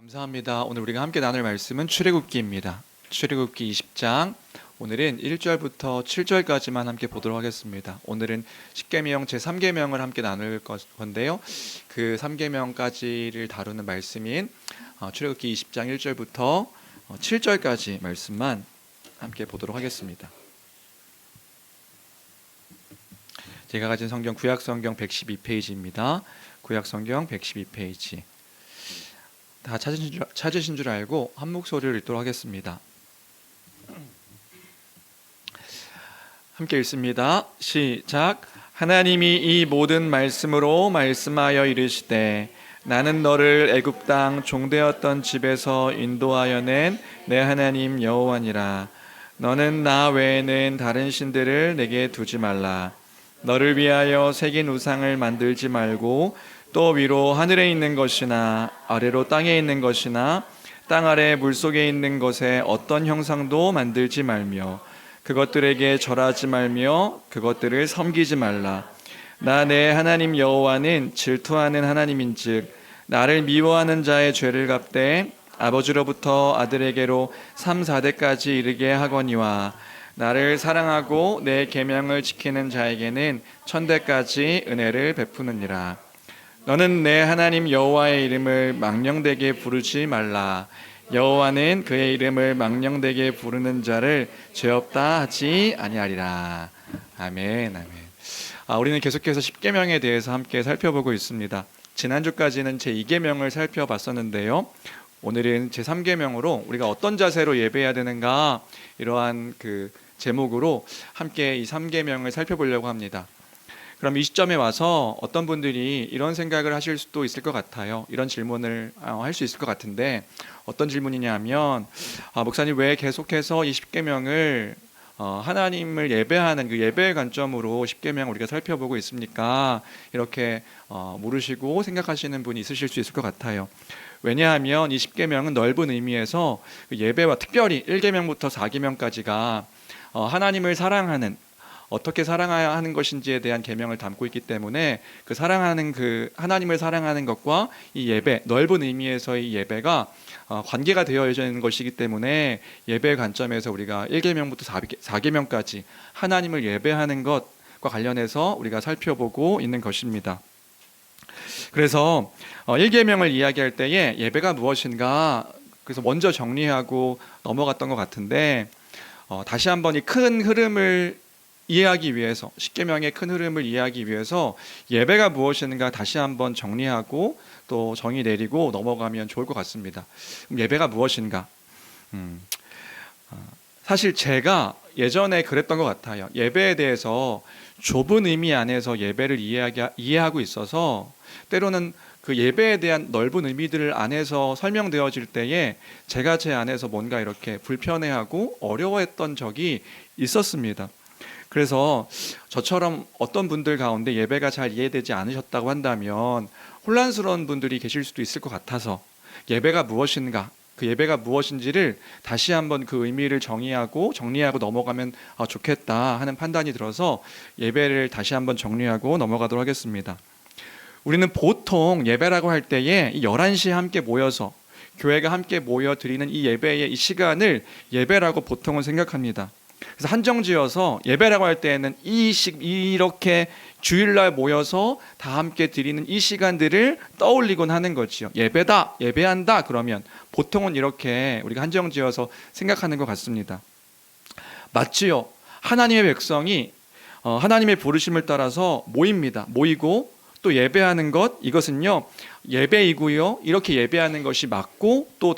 감사합니다. 오늘 우리가 함께 나눌 말씀은 출애굽기입니다. 출애굽기 20장, 오늘은 1절부터 7절까지만 함께 보도록 하겠습니다. 오늘은 십계명 제3계명을 함께 나눌 건데요. 그 3계명까지를 다루는 말씀인 출애굽기 20장 1절부터 7절까지 말씀만 함께 보도록 하겠습니다. 제가 가진 성경 구약성경 112페이지입니다. 구약성경 112페이지. 다 찾으신 줄 알고 한 목소리를 읽도록 하겠습니다. 함께 읽습니다. 시작. 하나님이 이 모든 말씀으로 말씀하여 이르시되 나는 너를 애굽 땅 종되었던 집에서 인도하여 낸 내 하나님 여호와니라. 너는 나 외에는 다른 신들을 내게 두지 말라. 너를 위하여 새긴 우상을 만들지 말고 또 위로 하늘에 있는 것이나 아래로 땅에 있는 것이나 땅 아래 물속에 있는 것에 어떤 형상도 만들지 말며 그것들에게 절하지 말며 그것들을 섬기지 말라. 나 내 하나님 여호와는 질투하는 하나님인즉 나를 미워하는 자의 죄를 갚되 아버지로부터 아들에게로 3, 4대까지 이르게 하거니와 나를 사랑하고 내 계명을 지키는 자에게는 1000대까지 은혜를 베푸느니라. 너는 내 하나님 여호와의 이름을 망령되게 부르지 말라. 여호와는 그의 이름을 망령되게 부르는 자를 죄 없다 하지 아니하리라. 아멘. 아멘. 우리는 계속해서 십계명에 대해서 함께 살펴보고 있습니다. 지난주까지는 제2계명을 살펴봤었는데요. 오늘은 제3계명으로 우리가 어떤 자세로 예배해야 되는가, 이러한 그 제목으로 함께 이 3계명을 살펴보려고 합니다. 그럼 이 시점에 와서 어떤 분들이 이런 생각을 하실 수도 있을 것 같아요. 이런 질문을 할 수 있을 것 같은데, 어떤 질문이냐면 목사님 왜 계속해서 이 십계명을 하나님을 예배하는 그 예배의 관점으로 십계명을 우리가 살펴보고 있습니까? 이렇게 물으시고 생각하시는 분이 있으실 수 있을 것 같아요. 왜냐하면 이 십계명은 넓은 의미에서 예배와 특별히 1계명부터 4계명까지가 하나님을 사랑하는, 어떻게 사랑해야 하는 것인지에 대한 계명을 담고 있기 때문에 그 사랑하는 그 하나님을 사랑하는 것과 이 예배, 넓은 의미에서의 이 예배가 관계가 되어 있는 것이기 때문에 예배의 관점에서 우리가 1계명부터 4계명까지 하나님을 예배하는 것과 관련해서 우리가 살펴보고 있는 것입니다. 그래서 1계명을 이야기할 때에 예배가 무엇인가, 그래서 먼저 정리하고 넘어갔던 것 같은데, 다시 한번 이 큰 흐름을 이해하기 위해서, 십계명의 큰 흐름을 이해하기 위해서 예배가 무엇인가 다시 한번 정리하고 또 정의 내리고 넘어가면 좋을 것 같습니다. 그럼 예배가 무엇인가? 사실 제가 예전에 그랬던 것 같아요. 예배에 대해서 좁은 의미 안에서 예배를 이해하고 있어서 때로는 그 예배에 대한 넓은 의미들을 안에서 설명되어질 때에 제가 제 안에서 뭔가 이렇게 불편해하고 어려워했던 적이 있었습니다. 그래서 저처럼 어떤 분들 가운데 예배가 잘 이해되지 않으셨다고 한다면 혼란스러운 분들이 계실 수도 있을 것 같아서 예배가 무엇인가, 그 예배가 무엇인지를 다시 한번 그 의미를 정리하고 넘어가면 좋겠다 하는 판단이 들어서 예배를 다시 한번 정리하고 넘어가도록 하겠습니다. 우리는 보통 예배라고 할 때에 11시에 함께 모여서 교회가 함께 모여 드리는 이 예배의 이 시간을 예배라고 보통은 생각합니다. 그래서 한정지어서 예배라고 할 때에는 이렇게 주일날 모여서 다 함께 드리는 이 시간들을 떠올리곤 하는 거지요. 예배다, 예배한다 그러면 보통은 이렇게 우리가 한정지어서 생각하는 것 같습니다. 맞지요. 하나님의 백성이 하나님의 부르심을 따라서 모입니다. 모이고 또 예배하는 것, 이것은요 예배이고요, 이렇게 예배하는 것이 맞고 또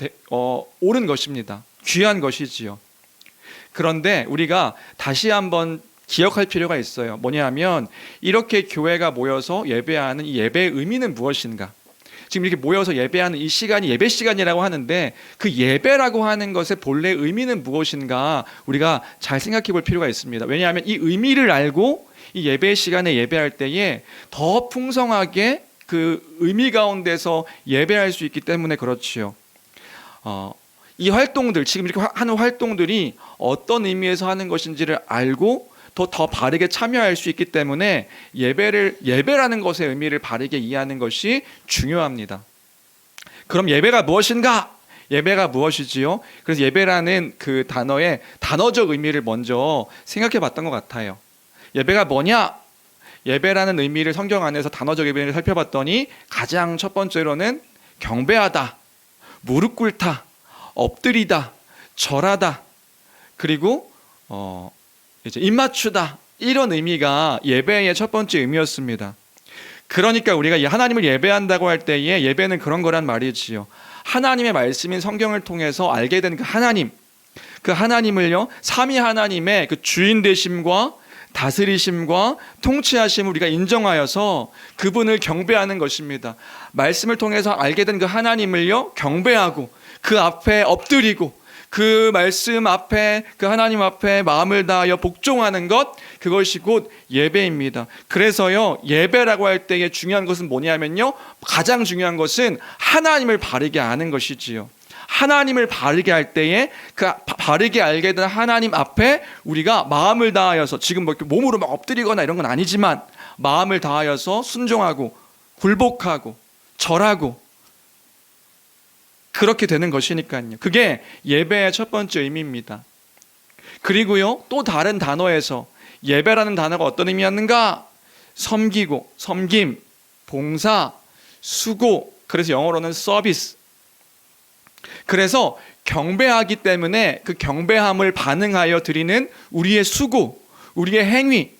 옳은 것입니다. 귀한 것이지요. 그런데 우리가 다시 한번 기억할 필요가 있어요. 뭐냐면 이렇게 교회가 모여서 예배하는 이 예배의 의미는 무엇인가? 지금 이렇게 모여서 예배하는 이 시간이 예배 시간이라고 하는데 그 예배라고 하는 것의 본래 의미는 무엇인가 우리가 잘 생각해 볼 필요가 있습니다. 왜냐하면 이 의미를 알고 이 예배 시간에 예배할 때에 더 풍성하게 그 의미 가운데서 예배할 수 있기 때문에 그렇지요. 이 활동들, 지금 이렇게 하는 활동들이 어떤 의미에서 하는 것인지를 알고 더 바르게 참여할 수 있기 때문에 예배라는 것의 의미를 바르게 이해하는 것이 중요합니다. 그럼 예배가 무엇인가? 예배가 무엇이지요? 그래서 예배라는 그 단어의 단어적 의미를 먼저 생각해 봤던 것 같아요. 예배가 뭐냐? 예배라는 의미를 성경 안에서 단어적 의미를 살펴봤더니 가장 첫 번째로는 경배하다, 무릎 꿇다, 엎드리다, 절하다, 그리고 이제 입 맞추다, 이런 의미가 예배의 첫 번째 의미였습니다. 그러니까 우리가 하나님을 예배한다고 할 때에 예배는 그런 거란 말이지요. 하나님의 말씀인 성경을 통해서 알게 된 그 하나님, 그 하나님을요, 삼위 하나님의 그 주인 되심과 다스리심과 통치하심을 우리가 인정하여서 그분을 경배하는 것입니다. 말씀을 통해서 알게 된 그 하나님을요, 경배하고 그 앞에 엎드리고 그 말씀 앞에, 그 하나님 앞에 마음을 다하여 복종하는 것, 그것이 곧 예배입니다. 그래서요, 예배라고 할 때의 중요한 것은 뭐냐면요, 가장 중요한 것은 하나님을 바르게 아는 것이지요. 하나님을 바르게 할 때에 그 바르게 알게 된 하나님 앞에 우리가 마음을 다하여서, 지금 뭐 이렇게 몸으로 막 엎드리거나 이런 건 아니지만 마음을 다하여서 순종하고 굴복하고 절하고 그렇게 되는 것이니까요. 그게 예배의 첫 번째 의미입니다. 그리고요, 또 다른 단어에서 예배라는 단어가 어떤 의미였는가? 섬기고, 섬김, 봉사, 수고, 그래서 영어로는 서비스. 그래서 경배하기 때문에 그 경배함을 반응하여 드리는 우리의 수고, 우리의 행위,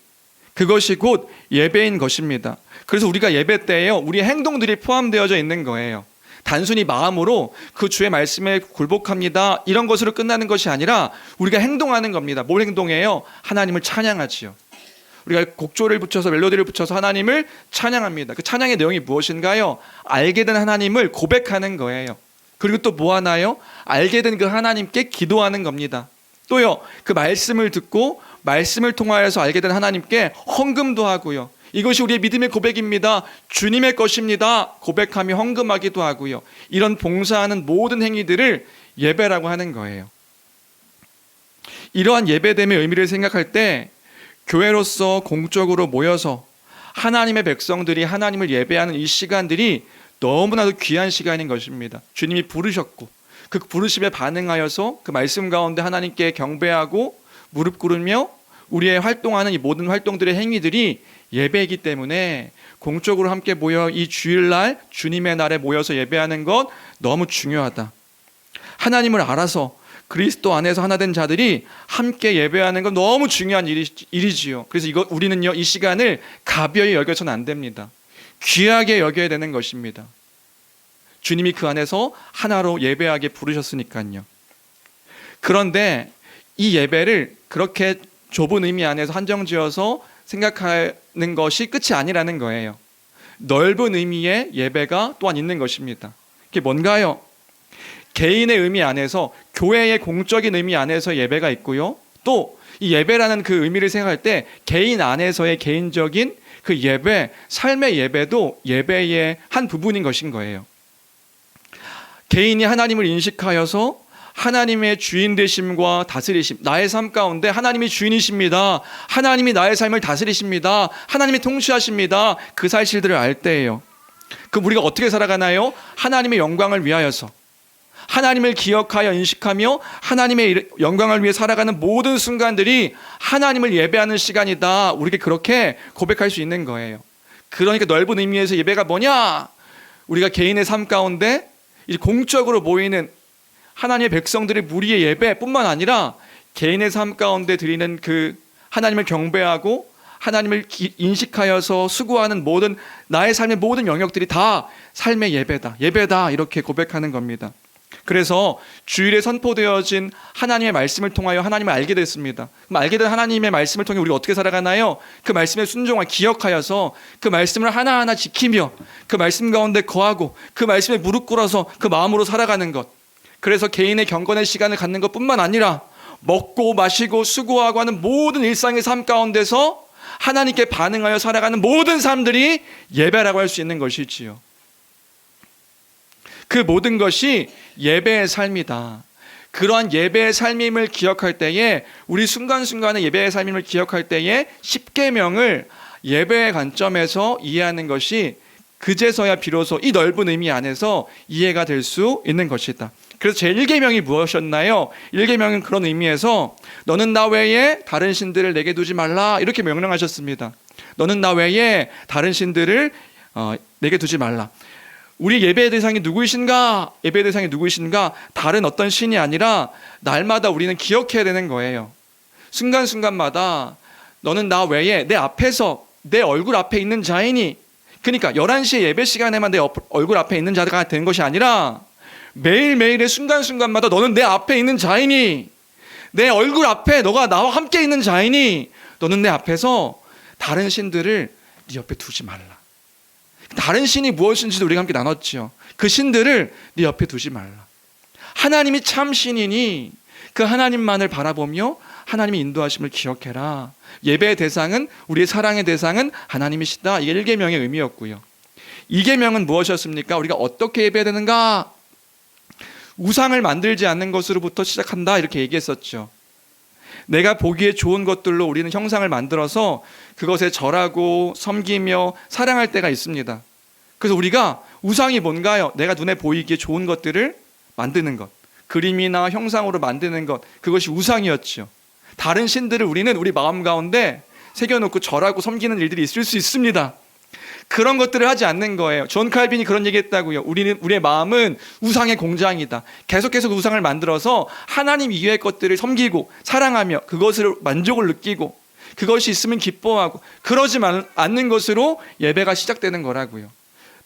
그것이 곧 예배인 것입니다. 그래서 우리가 예배 때에요, 우리의 행동들이 포함되어져 있는 거예요. 단순히 마음으로 그 주의 말씀에 굴복합니다, 이런 것으로 끝나는 것이 아니라 우리가 행동하는 겁니다. 뭘 행동해요? 하나님을 찬양하지요. 우리가 곡조를 붙여서, 멜로디를 붙여서 하나님을 찬양합니다. 그 찬양의 내용이 무엇인가요? 알게 된 하나님을 고백하는 거예요. 그리고 또 뭐 하나요? 알게 된 그 하나님께 기도하는 겁니다. 또요, 그 말씀을 듣고 말씀을 통하여서 알게 된 하나님께 헌금도 하고요. 이것이 우리의 믿음의 고백입니다. 주님의 것입니다. 고백하며 헌금하기도 하고요. 이런 봉사하는 모든 행위들을 예배라고 하는 거예요. 이러한 예배됨의 의미를 생각할 때 교회로서 공적으로 모여서 하나님의 백성들이 하나님을 예배하는 이 시간들이 너무나도 귀한 시간인 것입니다. 주님이 부르셨고 그 부르심에 반응하여서 그 말씀 가운데 하나님께 경배하고 무릎 꿇으며 우리의 활동하는 이 모든 활동들의 행위들이 예배이기 때문에 공적으로 함께 모여 이 주일날 주님의 날에 모여서 예배하는 것 너무 중요하다. 하나님을 알아서 그리스도 안에서 하나 된 자들이 함께 예배하는 건 너무 중요한 일이지요. 그래서 우리는요, 이 시간을 가벼이 여겨서는 안 됩니다. 귀하게 여겨야 되는 것입니다. 주님이 그 안에서 하나로 예배하게 부르셨으니까요. 그런데 이 예배를 그렇게 좁은 의미 안에서 한정지어서 생각하는 것이 끝이 아니라는 거예요. 넓은 의미의 예배가 또한 있는 것입니다. 그게 뭔가요? 개인의 의미 안에서, 교회의 공적인 의미 안에서 예배가 있고요. 또 이 예배라는 그 의미를 생각할 때 개인 안에서의 개인적인 그 예배, 삶의 예배도 예배의 한 부분인 것인 거예요. 개인이 하나님을 인식하여서 하나님의 주인 되심과 다스리심, 나의 삶 가운데 하나님이 주인이십니다, 하나님이 나의 삶을 다스리십니다, 하나님이 통치하십니다, 그 사실들을 알 때예요. 그럼 우리가 어떻게 살아가나요? 하나님의 영광을 위하여서, 하나님을 기억하여 인식하며 하나님의 영광을 위해 살아가는 모든 순간들이 하나님을 예배하는 시간이다, 우리가 그렇게 고백할 수 있는 거예요. 그러니까 넓은 의미에서 예배가 뭐냐? 우리가 개인의 삶 가운데 이제 공적으로 모이는 하나님의 백성들의 무리의 예배뿐만 아니라 개인의 삶 가운데 드리는 그 하나님을 경배하고 하나님을 인식하여서 수고하는 모든 나의 삶의 모든 영역들이 다 삶의 예배다, 예배다, 이렇게 고백하는 겁니다. 그래서 주일에 선포되어진 하나님의 말씀을 통하여 하나님을 알게 됐습니다. 그럼 알게 된 하나님의 말씀을 통해 우리가 어떻게 살아가나요? 그 말씀에 순종하여 기억하여서 그 말씀을 하나하나 지키며 그 말씀 가운데 거하고 그 말씀에 무릎 꿇어서 그 마음으로 살아가는 것. 그래서 개인의 경건의 시간을 갖는 것뿐만 아니라 먹고 마시고 수고하고 하는 모든 일상의 삶 가운데서 하나님께 반응하여 살아가는 모든 삶들이 예배라고 할 수 있는 것이지요. 그 모든 것이 예배의 삶이다. 그러한 예배의 삶임을 기억할 때에, 우리 순간순간의 예배의 삶임을 기억할 때에 십계명을 예배의 관점에서 이해하는 것이 그제서야 비로소 이 넓은 의미 안에서 이해가 될 수 있는 것이다. 그래서 제1계명이 무엇이었나요? 1계명은 그런 의미에서 너는 나 외에 다른 신들을 내게 두지 말라 이렇게 명령하셨습니다. 너는 나 외에 다른 신들을 내게 두지 말라. 우리 예배의 대상이 누구이신가? 예배의 대상이 누구이신가? 다른 어떤 신이 아니라 날마다 우리는 기억해야 되는 거예요. 순간순간마다 너는 나 외에 내 앞에서 내 얼굴 앞에 있는 자이니, 그러니까 11시에 예배 시간에만 내 얼굴 앞에 있는 자가 되는 것이 아니라 매일매일의 순간순간마다 너는 내 앞에 있는 자이니, 내 얼굴 앞에 너가 나와 함께 있는 자이니 너는 내 앞에서 다른 신들을 네 옆에 두지 말라. 다른 신이 무엇인지도 우리가 함께 나눴죠. 그 신들을 네 옆에 두지 말라. 하나님이 참 신이니 그 하나님만을 바라보며 하나님의 인도하심을 기억해라. 예배의 대상은, 우리의 사랑의 대상은 하나님이시다. 이게 1계명의 의미였고요. 2계명은 무엇이었습니까? 우리가 어떻게 예배해야 되는가? 우상을 만들지 않는 것으로부터 시작한다 이렇게 얘기했었죠. 내가 보기에 좋은 것들로 우리는 형상을 만들어서 그것에 절하고 섬기며 사랑할 때가 있습니다. 그래서 우리가 우상이 뭔가요? 내가 눈에 보이기에 좋은 것들을 만드는 것, 그림이나 형상으로 만드는 것, 그것이 우상이었죠. 다른 신들을 우리는 우리 마음 가운데 새겨놓고 절하고 섬기는 일들이 있을 수 있습니다. 그런 것들을 하지 않는 거예요. 존 칼빈이 그런 얘기했다고요. 우리의 마음은 우상의 공장이다. 계속해서 우상을 만들어서 하나님 이외의 것들을 섬기고 사랑하며 그것을 만족을 느끼고 그것이 있으면 기뻐하고 그러지 않는 것으로 예배가 시작되는 거라고요.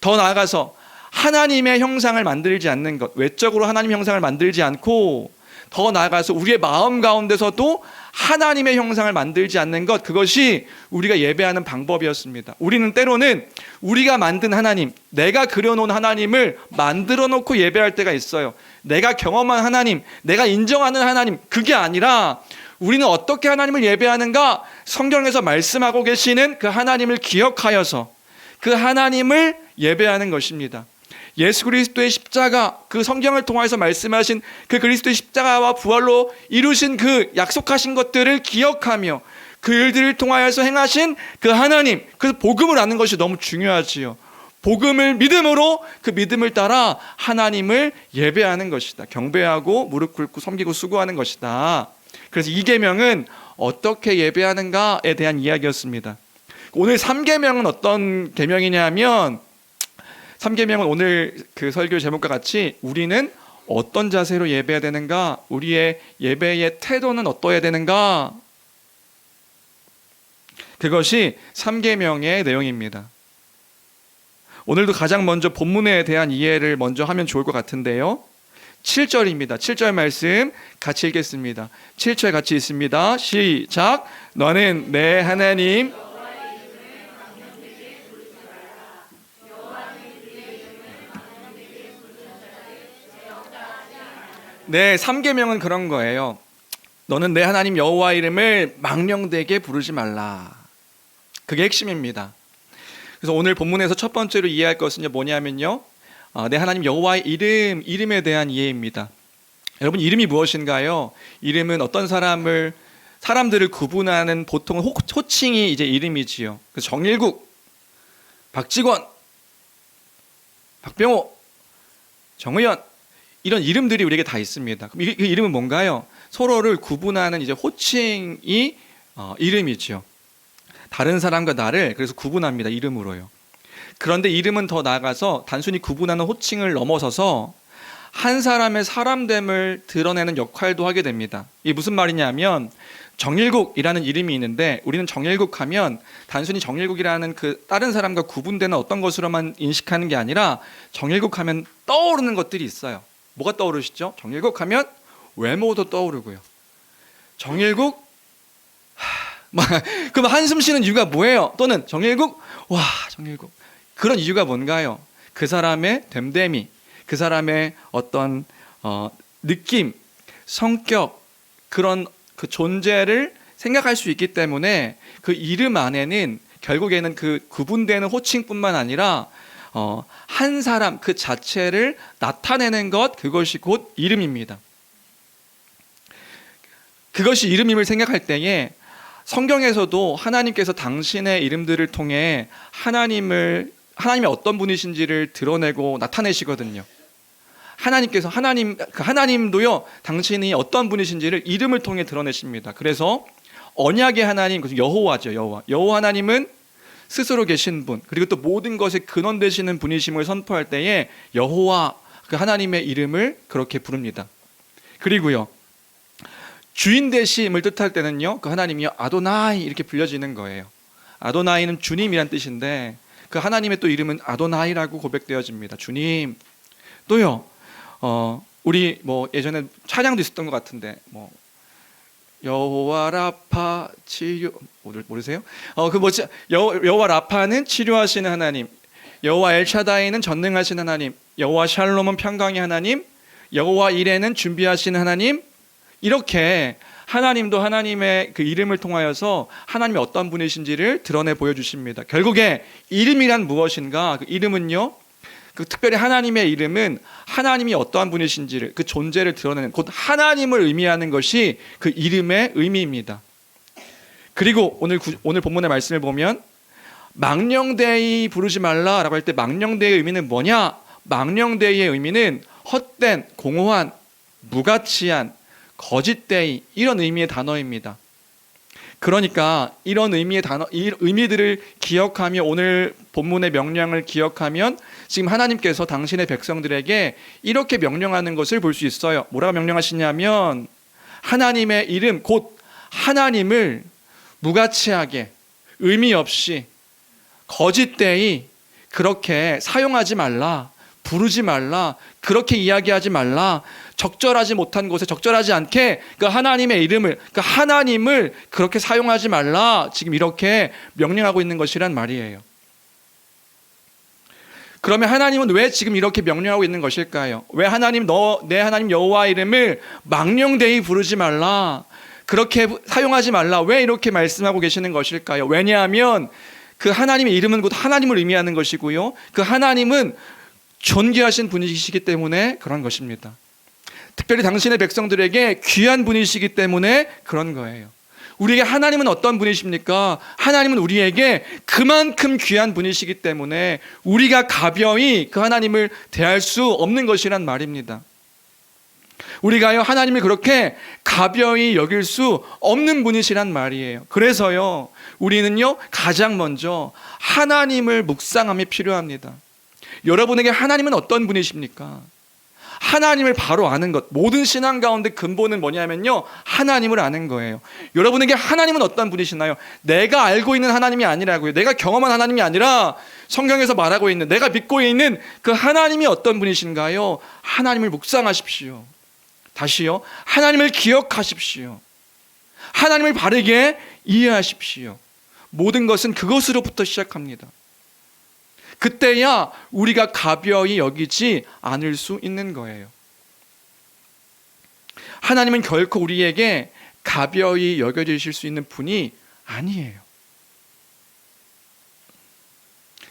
더 나아가서 하나님의 형상을 만들지 않는 것, 외적으로 하나님의 형상을 만들지 않고 더 나아가서 우리의 마음 가운데서도 하나님의 형상을 만들지 않는 것, 그것이 우리가 예배하는 방법이었습니다. 우리는 때로는 우리가 만든 하나님, 내가 그려놓은 하나님을 만들어 놓고 예배할 때가 있어요. 내가 경험한 하나님, 내가 인정하는 하나님, 그게 아니라 우리는 어떻게 하나님을 예배하는가? 성경에서 말씀하고 계시는 그 하나님을 기억하여서 그 하나님을 예배하는 것입니다. 예수 그리스도의 십자가, 그 성경을 통해서 말씀하신 그 그리스도의 십자가와 부활로 이루신 그 약속하신 것들을 기억하며 그 일들을 통하여서 행하신 그 하나님, 그래서 복음을 아는 것이 너무 중요하지요. 복음을 믿음으로 그 믿음을 따라 하나님을 예배하는 것이다. 경배하고 무릎 꿇고 섬기고 수고하는 것이다. 그래서 2계명은 어떻게 예배하는가에 대한 이야기였습니다. 오늘 3계명은 어떤 계명이냐 하면 3계명은 오늘 그 설교 제목과 같이 우리는 어떤 자세로 예배해야 되는가? 우리의 예배의 태도는 어떠해야 되는가? 그것이 3계명의 내용입니다. 오늘도 가장 먼저 본문에 대한 이해를 먼저 하면 좋을 것 같은데요. 7절입니다. 7절 말씀 같이 읽겠습니다. 7절 같이 있습니다. 시작. 너는 내 하나님 네, 3계명은 그런 거예요. 너는 내 하나님 여호와 이름을 망령되게 부르지 말라. 그게 핵심입니다. 그래서 오늘 본문에서 첫 번째로 이해할 것은 뭐냐면요, 내 하나님 여호와의 이름에 대한 이해입니다. 여러분, 이름이 무엇인가요? 이름은 어떤 사람들을 구분하는 보통 호칭이 이제 이름이지요. 그래서 정일국, 박직원, 박병호, 정의연, 이런 이름들이 우리에게 다 있습니다. 그럼 그 이름은 뭔가요? 서로를 구분하는 이제 호칭이 이름이죠. 다른 사람과 나를 그래서 구분합니다. 이름으로요. 그런데 이름은 더 나아가서 단순히 구분하는 호칭을 넘어서서 한 사람의 사람됨을 드러내는 역할도 하게 됩니다. 이게 무슨 말이냐면 정일국이라는 이름이 있는데 우리는 정일국 하면 단순히 정일국이라는 그 다른 사람과 구분되는 어떤 것으로만 인식하는 게 아니라 정일국 하면 떠오르는 것들이 있어요. 뭐가 떠오르시죠? 정일국 하면 외모도 떠오르고요. 정일국? 그럼 한숨 쉬는 이유가 뭐예요? 또는 정일국? 와, 정일국. 그런 이유가 뭔가요? 그 사람의 됨됨이, 그 사람의 어떤 느낌, 성격, 그런 그 존재를 생각할 수 있기 때문에 그 이름 안에는 결국에는 그 구분되는 호칭뿐만 아니라 한 사람 그 자체를 나타내는 것, 그것이 곧 이름입니다. 그것이 이름임을 생각할 때에 성경에서도 하나님께서 당신의 이름들을 통해 하나님을 하나님이 어떤 분이신지를 드러내고 나타내시거든요. 하나님도요, 당신이 어떤 분이신지를 이름을 통해 드러내십니다. 그래서 언약의 하나님, 여호와죠, 여호와 하나님은 스스로 계신 분, 그리고 또 모든 것의 근원 되시는 분이심을 선포할 때에 여호와, 그 하나님의 이름을 그렇게 부릅니다. 그리고요, 주인 되심을 뜻할 때는요, 그 하나님이요, 아도나이 이렇게 불려지는 거예요. 아도나이는 주님이란 뜻인데 그 하나님의 또 이름은 아도나이라고 고백되어집니다. 주님. 또요, 우리 예전에 찬양도 있었던 것 같은데 여호와 라파 치료, 모르세요? 여호와 라파는 치료하시는 하나님, 여호와 엘샤다이는 전능하신 하나님, 여호와 샬롬은 평강의 하나님, 여호와 이레는 준비하시는 하나님, 이렇게 하나님도 하나님의 그 이름을 통하여서 하나님이 어떤 분이신지를 드러내 보여주십니다. 결국에 이름이란 무엇인가? 그 이름은요, 그 특별히 하나님의 이름은 하나님이 어떠한 분이신지를, 그 존재를 드러내는, 곧 하나님을 의미하는 것이 그 이름의 의미입니다. 그리고 오늘 본문의 말씀을 보면 망령되이 부르지 말라라고 할 때 망령되이의 의미는 뭐냐? 망령되이의 의미는 헛된, 공허한, 무가치한, 거짓되이, 이런 의미의 단어입니다. 그러니까 이런 의미의 단어, 이 의미들을 기억하며 오늘 본문의 명령을 기억하면 지금 하나님께서 당신의 백성들에게 이렇게 명령하는 것을 볼 수 있어요. 뭐라고 명령하시냐면 하나님의 이름, 곧 하나님을 무가치하게, 의미 없이, 거짓되이 그렇게 사용하지 말라, 부르지 말라, 그렇게 이야기하지 말라, 적절하지 못한 곳에 적절하지 않게 그 하나님의 이름을, 그 하나님을 그렇게 사용하지 말라, 지금 이렇게 명령하고 있는 것이란 말이에요. 그러면 하나님은 왜 지금 이렇게 명령하고 있는 것일까요? 왜 내 하나님 여호와 이름을 망령되이 부르지 말라, 그렇게 사용하지 말라, 왜 이렇게 말씀하고 계시는 것일까요? 왜냐하면 그 하나님의 이름은 곧 하나님을 의미하는 것이고요, 그 하나님은 존귀하신 분이시기 때문에 그런 것입니다. 특별히 당신의 백성들에게 귀한 분이시기 때문에 그런 거예요. 우리에게 하나님은 어떤 분이십니까? 하나님은 우리에게 그만큼 귀한 분이시기 때문에 우리가 가벼이 그 하나님을 대할 수 없는 것이란 말입니다. 우리가요, 하나님을 그렇게 가벼이 여길 수 없는 분이시란 말이에요. 그래서요, 우리는요, 가장 먼저 하나님을 묵상함이 필요합니다. 여러분에게 하나님은 어떤 분이십니까? 하나님을 바로 아는 것, 모든 신앙 가운데 근본은 뭐냐면요, 하나님을 아는 거예요. 여러분에게 하나님은 어떤 분이시나요? 내가 알고 있는 하나님이 아니라고요. 내가 경험한 하나님이 아니라 성경에서 말하고 있는, 내가 믿고 있는 그 하나님이 어떤 분이신가요? 하나님을 묵상하십시오. 다시요, 하나님을 기억하십시오. 하나님을 바르게 이해하십시오. 모든 것은 그것으로부터 시작합니다. 그때야 우리가 가벼이 여기지 않을 수 있는 거예요. 하나님은 결코 우리에게 가벼이 여겨지실 수 있는 분이 아니에요.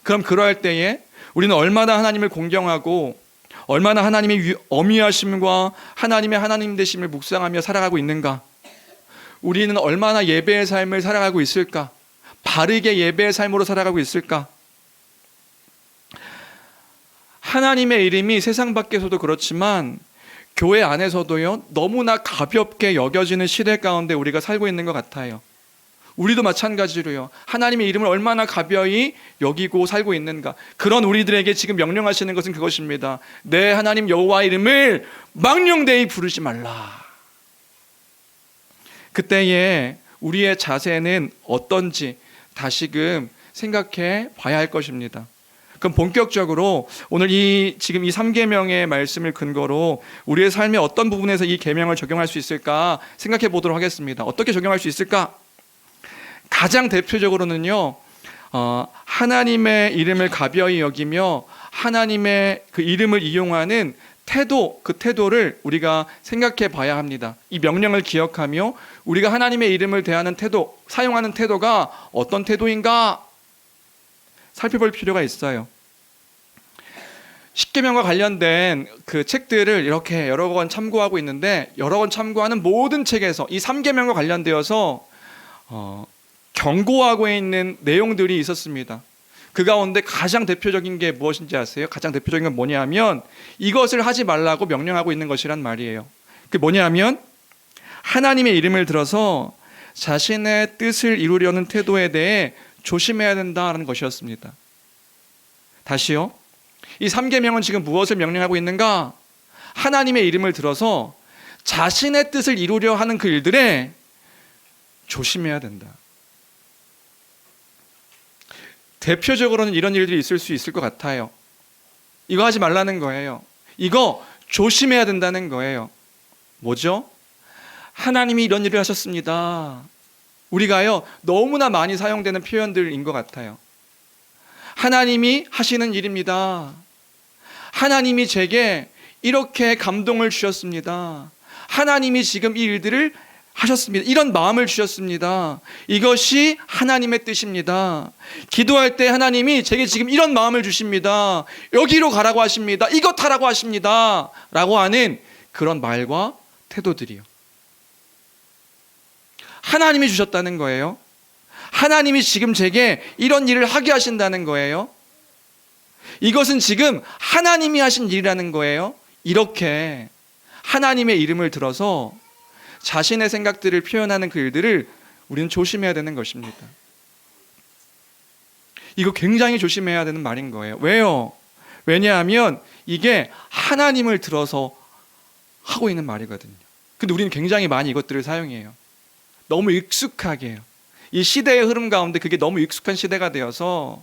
그럼 그러할 때에 우리는 얼마나 하나님을 공경하고 얼마나 하나님의 어미하심과 하나님의 하나님 되심을 묵상하며 살아가고 있는가? 우리는 얼마나 예배의 삶을 살아가고 있을까? 바르게 예배의 삶으로 살아가고 있을까? 하나님의 이름이 세상 밖에서도 그렇지만 교회 안에서도요, 너무나 가볍게 여겨지는 시대 가운데 우리가 살고 있는 것 같아요. 우리도 마찬가지로요, 하나님의 이름을 얼마나 가벼이 여기고 살고 있는가. 그런 우리들에게 지금 명령하시는 것은 그것입니다. 내 하나님 여호와 이름을 망령되이 부르지 말라. 그때에 우리의 자세는 어떤지 다시금 생각해 봐야 할 것입니다. 그럼 본격적으로 오늘 지금 이 3계명의 말씀을 근거로 우리의 삶의 어떤 부분에서 이 계명을 적용할 수 있을까 생각해 보도록 하겠습니다. 어떻게 적용할 수 있을까? 가장 대표적으로는요, 하나님의 이름을 가벼이 여기며 하나님의 그 이름을 이용하는 태도, 그 태도를 우리가 생각해 봐야 합니다. 이 명령을 기억하며 우리가 하나님의 이름을 대하는 태도, 사용하는 태도가 어떤 태도인가 살펴볼 필요가 있어요. 십계명과 관련된 그 책들을 이렇게 여러 권 참고하고 있는데, 여러 권 참고하는 모든 책에서 이 3계명과 관련되어서 경고하고 있는 내용들이 있었습니다. 그 가운데 가장 대표적인 게 무엇인지 아세요? 가장 대표적인 건 뭐냐면 이것을 하지 말라고 명령하고 있는 것이란 말이에요. 그게 뭐냐면 하나님의 이름을 들어서 자신의 뜻을 이루려는 태도에 대해 조심해야 된다는 것이었습니다. 다시요. 이 3계명은 지금 무엇을 명령하고 있는가? 하나님의 이름을 들어서 자신의 뜻을 이루려 하는 그 일들에 조심해야 된다. 대표적으로는 이런 일들이 있을 수 있을 것 같아요. 이거 하지 말라는 거예요. 이거 조심해야 된다는 거예요. 뭐죠? 하나님이 이런 일을 하셨습니다. 우리가요, 너무나 많이 사용되는 표현들인 것 같아요. 하나님이 하시는 일입니다. 하나님이 제게 이렇게 감동을 주셨습니다. 하나님이 지금 이 일들을 하셨습니다. 이런 마음을 주셨습니다. 이것이 하나님의 뜻입니다. 기도할 때 하나님이 제게 지금 이런 마음을 주십니다. 여기로 가라고 하십니다. 이것 하라고 하십니다. 라고 하는 그런 말과 태도들이요. 하나님이 주셨다는 거예요. 하나님이 지금 제게 이런 일을 하게 하신다는 거예요. 이것은 지금 하나님이 하신 일이라는 거예요. 이렇게 하나님의 이름을 들어서 자신의 생각들을 표현하는 그 일들을 우리는 조심해야 되는 것입니다. 이거 굉장히 조심해야 되는 말인 거예요. 왜요? 왜냐하면 이게 하나님을 들어서 하고 있는 말이거든요. 근데 우리는 굉장히 많이 이것들을 사용해요. 너무 익숙하게 해요. 이 시대의 흐름 가운데 그게 너무 익숙한 시대가 되어서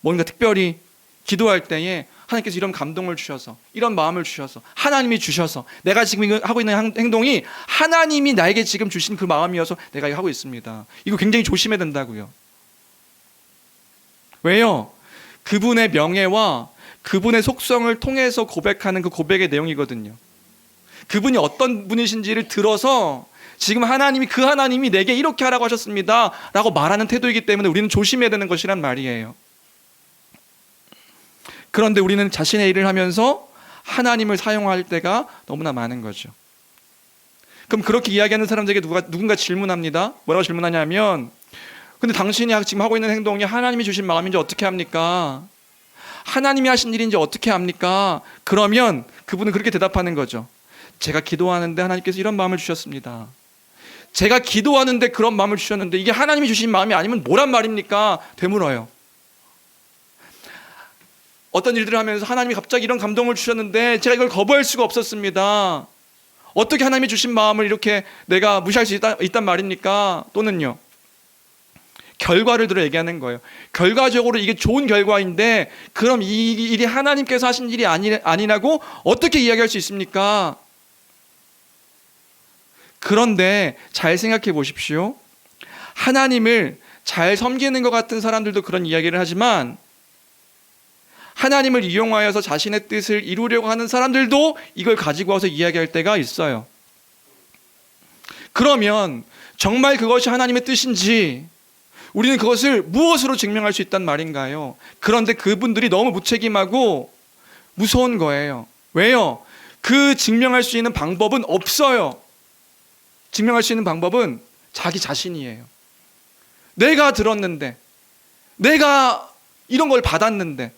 뭔가 특별히 기도할 때에 하나님께서 이런 감동을 주셔서 이런 마음을 주셔서 하나님이 주셔서 내가 지금 하고 있는 행동이 하나님이 나에게 지금 주신 그 마음이어서 내가 이거 하고 있습니다. 이거 굉장히 조심해야 된다고요. 왜요? 그분의 명예와 그분의 속성을 통해서 고백하는 그 고백의 내용이거든요. 그분이 어떤 분이신지를 들어서 지금 하나님이 그 하나님이 내게 이렇게 하라고 하셨습니다 라고 말하는 태도이기 때문에 우리는 조심해야 되는 것이란 말이에요. 그런데 우리는 자신의 일을 하면서 하나님을 사용할 때가 너무나 많은 거죠. 그럼 그렇게 이야기하는 사람들에게 누군가 질문합니다. 뭐라고 질문하냐면 근데 당신이 지금 하고 있는 행동이 하나님이 주신 마음인지 어떻게 합니까? 하나님이 하신 일인지 어떻게 합니까? 그러면 그분은 그렇게 대답하는 거죠. 제가 기도하는데 하나님께서 이런 마음을 주셨습니다. 제가 기도하는데 그런 마음을 주셨는데 이게 하나님이 주신 마음이 아니면 뭐란 말입니까? 되물어요. 어떤 일들을 하면서 하나님이 갑자기 이런 감동을 주셨는데 제가 이걸 거부할 수가 없었습니다. 어떻게 하나님이 주신 마음을 이렇게 내가 무시할 수 있단 말입니까? 또는요. 결과를 들어 얘기하는 거예요. 결과적으로 이게 좋은 결과인데 그럼 이 일이 하나님께서 하신 일이 아니라고 어떻게 이야기할 수 있습니까? 그런데 잘 생각해 보십시오. 하나님을 잘 섬기는 것 같은 사람들도 그런 이야기를 하지만 하나님을 이용하여서 자신의 뜻을 이루려고 하는 사람들도 이걸 가지고 와서 이야기할 때가 있어요. 그러면 정말 그것이 하나님의 뜻인지 우리는 그것을 무엇으로 증명할 수 있단 말인가요? 그런데 그분들이 너무 무책임하고 무서운 거예요. 왜요? 그 증명할 수 있는 방법은 없어요. 증명할 수 있는 방법은 자기 자신이에요. 내가 들었는데, 내가 이런 걸 받았는데,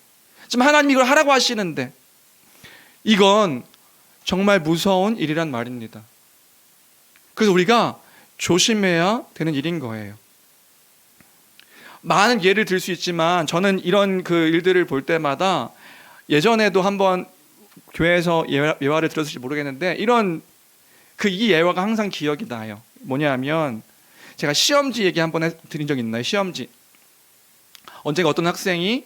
지금 하나님이 이걸 하라고 하시는데, 이건 정말 무서운 일이란 말입니다. 그래서 우리가 조심해야 되는 일인 거예요. 많은 예를 들 수 있지만 저는 이런 그 일들을 볼 때마다 예전에도 한번 교회에서 예화를 들었을지 모르겠는데 이 예화가 항상 기억이 나요. 뭐냐면 제가 시험지 얘기 한번 드린 적 있나요? 시험지. 언젠가 어떤 학생이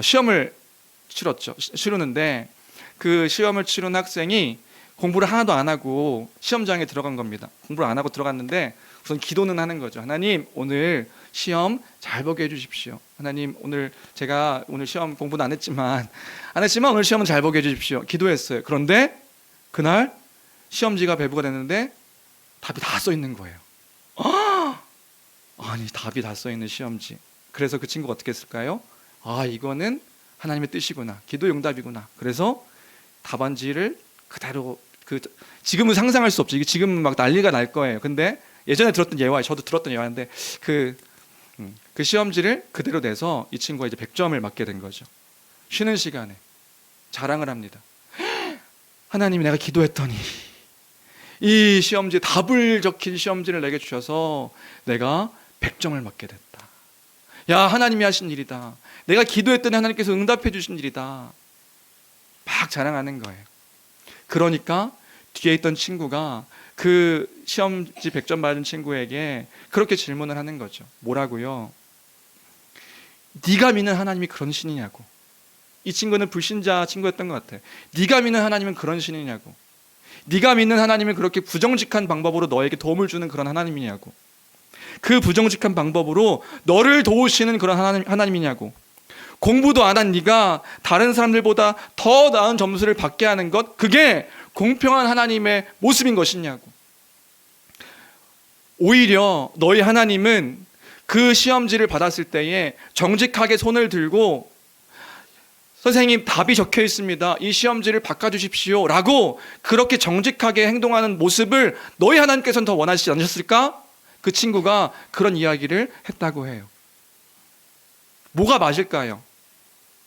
시험을 치르는데 그 시험을 치른 학생이 공부를 하나도 안 하고 시험장에 들어간 겁니다. 공부를 안 하고 들어갔는데 우선 기도는 하는 거죠. 하나님, 오늘 시험 잘 보게 해주십시오. 하나님, 제가 오늘 시험 공부는 안 했지만 오늘 시험은 잘 보게 해주십시오. 기도했어요. 그런데 그날 시험지가 배부가 됐는데 답이 다 써 있는 거예요. 아니, 답이 다 써 있는 시험지. 그래서 그 친구가 어떻게 했을까요? 이거는 하나님의 뜻이구나. 기도 응답이구나. 그래서 답안지를 그대로 지금은 상상할 수 없죠. 지금은 막 난리가 날 거예요. 근데 예전에 들었던 예화, 저도 들었던 예화인데 그 시험지를 그대로 내서 이 친구가 이제 100점을 맞게 된 거죠. 쉬는 시간에 자랑을 합니다. 하나님이 내가 기도했더니 이 시험지, 답을 적힌 시험지를 내게 주셔서 내가 100점을 맞게 됐다. 야, 하나님이 하신 일이다. 내가 기도했더니 하나님께서 응답해 주신 일이다. 막 자랑하는 거예요. 그러니까 뒤에 있던 친구가 그 시험지 100점 받은 친구에게 그렇게 질문을 하는 거죠. 뭐라고요? 네가 믿는 하나님이 그런 신이냐고. 이 친구는 불신자 친구였던 것 같아요. 네가 믿는 하나님은 그런 신이냐고. 네가 믿는 하나님은 그렇게 부정직한 방법으로 너에게 도움을 주는 그런 하나님이냐고. 그 부정직한 방법으로 너를 도우시는 그런 하나님이냐고. 공부도 안 한 네가 다른 사람들보다 더 나은 점수를 받게 하는 것, 그게 공평한 하나님의 모습인 것이냐고. 오히려 너희 하나님은 그 시험지를 받았을 때에 정직하게 손을 들고 선생님, 답이 적혀 있습니다. 이 시험지를 바꿔주십시오. 라고 그렇게 정직하게 행동하는 모습을 너희 하나님께서는 더 원하시지 않으셨을까? 그 친구가 그런 이야기를 했다고 해요. 뭐가 맞을까요?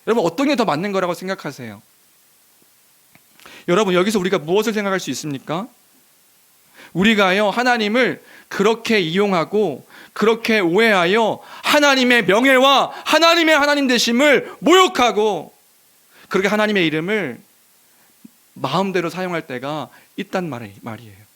여러분, 어떤 게 더 맞는 거라고 생각하세요? 여러분, 여기서 우리가 무엇을 생각할 수 있습니까? 우리가요, 하나님을 그렇게 이용하고 그렇게 오해하여 하나님의 명예와 하나님의 하나님 되심을 모욕하고 그렇게 하나님의 이름을 마음대로 사용할 때가 있단 말이에요.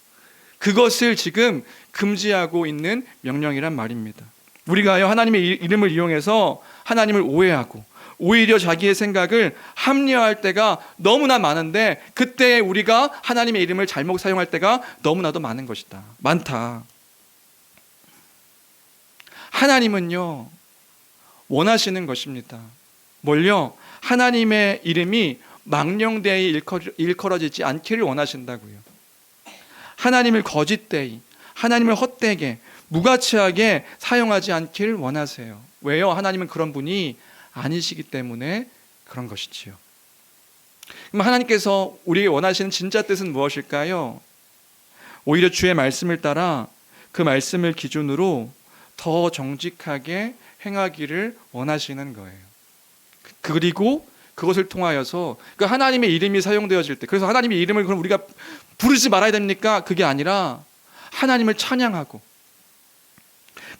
그것을 지금 금지하고 있는 명령이란 말입니다. 우리가요, 하나님의 이름을 이용해서 하나님을 오해하고 오히려 자기의 생각을 합리화할 때가 너무나 많은데, 그때 우리가 하나님의 이름을 잘못 사용할 때가 너무나도 많은 것이다. 많다. 하나님은요, 원하시는 것입니다. 뭘요? 하나님의 이름이 망령되이 일컬어지지 않기를 원하신다고요. 하나님을 거짓되이, 하나님을 헛되게, 무가치하게 사용하지 않기를 원하세요. 왜요? 하나님은 그런 분이 아니시기 때문에 그런 것이지요. 그럼 하나님께서 우리에게 원하시는 진짜 뜻은 무엇일까요? 오히려 주의 말씀을 따라 그 말씀을 기준으로 더 정직하게 행하기를 원하시는 거예요. 그리고 그것을 통하여서 그 하나님의 이름이 사용되어질 때, 그래서 하나님의 이름을 그럼 우리가 부르지 말아야 됩니까? 그게 아니라 하나님을 찬양하고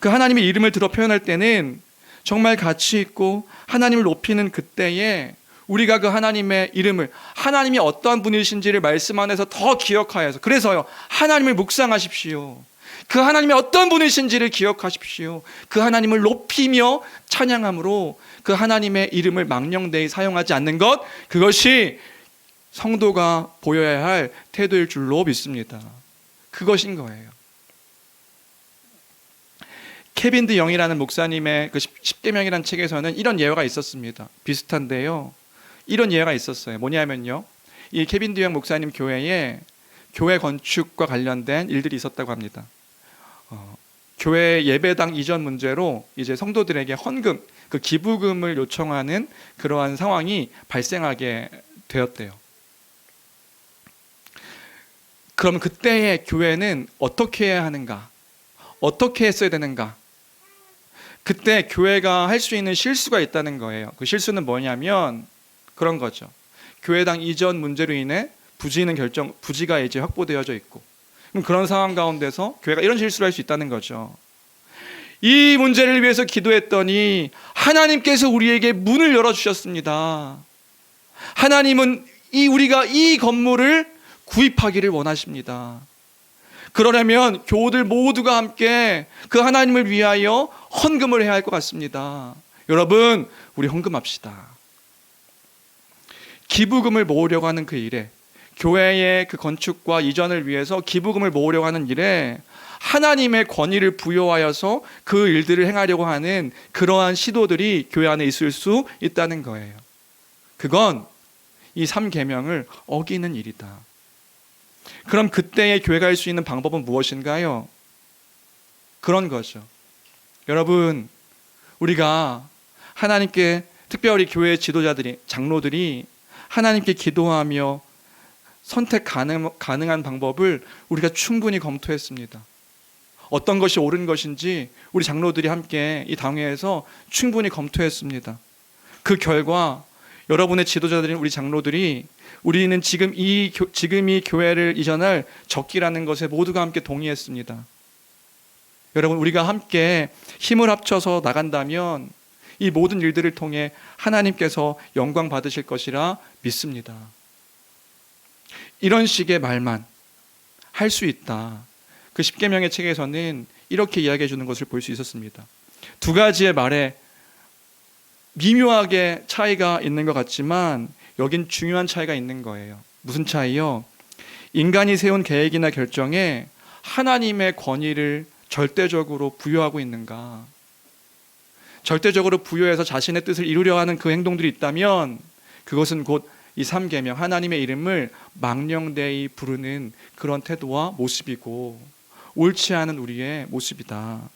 그 하나님의 이름을 들어 표현할 때는 정말 가치 있고 하나님을 높이는 그때에 우리가 그 하나님의 이름을, 하나님이 어떠한 분이신지를 말씀 안에서 더 기억하여서, 그래서요, 하나님을 묵상하십시오. 그 하나님이 어떤 분이신지를 기억하십시오. 그 하나님을 높이며 찬양함으로 그 하나님의 이름을 망령되이 사용하지 않는 것, 그것이 성도가 보여야 할 태도일 줄로 믿습니다. 그것인 거예요. 케빈 드 영이라는 목사님의 그 10계명이라는 책에서는 이런 예화가 있었습니다. 비슷한데요, 이런 예화가 있었어요. 뭐냐면요, 이 케빈 드 영 목사님 교회에 교회 건축과 관련된 일들이 있었다고 합니다. 교회 예배당 이전 문제로 이제 성도들에게 헌금, 그 기부금을 요청하는 그러한 상황이 발생하게 되었대요. 그럼 그때의 교회는 어떻게 해야 하는가? 어떻게 했어야 되는가? 그때 교회가 할 수 있는 실수가 있다는 거예요. 그 실수는 뭐냐면 그런 거죠. 교회당 이전 문제로 인해 부지가 이제 확보되어져 있고, 그럼 그런 상황 가운데서 교회가 이런 실수를 할 수 있다는 거죠. 이 문제를 위해서 기도했더니 하나님께서 우리에게 문을 열어주셨습니다. 하나님은 우리가 이 건물을 구입하기를 원하십니다. 그러려면 교우들 모두가 함께 그 하나님을 위하여 헌금을 해야 할 것 같습니다. 여러분, 우리 헌금합시다. 기부금을 모으려고 하는 그 일에, 교회의 그 건축과 이전을 위해서 기부금을 모으려고 하는 일에 하나님의 권위를 부여하여서 그 일들을 행하려고 하는 그러한 시도들이 교회 안에 있을 수 있다는 거예요. 그건 이 3계명을 어기는 일이다. 그럼 그때의 교회가 할 수 있는 방법은 무엇인가요? 그런 거죠. 여러분, 우리가 하나님께, 특별히 교회 지도자들이, 장로들이 하나님께 기도하며 선택 가능한 방법을 우리가 충분히 검토했습니다. 어떤 것이 옳은 것인지 우리 장로들이 함께 이 당회에서 충분히 검토했습니다. 그 결과 여러분의 지도자들인 우리 장로들이 우리는 지금 이 교회를 이전할 적기라는 것에 모두가 함께 동의했습니다. 여러분, 우리가 함께 힘을 합쳐서 나간다면 이 모든 일들을 통해 하나님께서 영광 받으실 것이라 믿습니다. 이런 식의 말만 할 수 있다. 그 십계명의 책에서는 이렇게 이야기해 주는 것을 볼 수 있었습니다. 두 가지의 말에 미묘하게 차이가 있는 것 같지만 여긴 중요한 차이가 있는 거예요. 무슨 차이요? 인간이 세운 계획이나 결정에 하나님의 권위를 절대적으로 부여하고 있는가? 절대적으로 부여해서 자신의 뜻을 이루려 하는 그 행동들이 있다면 그것은 곧 이 3계명, 하나님의 이름을 망령되이 부르는 그런 태도와 모습이고 옳지 않은 우리의 모습이다.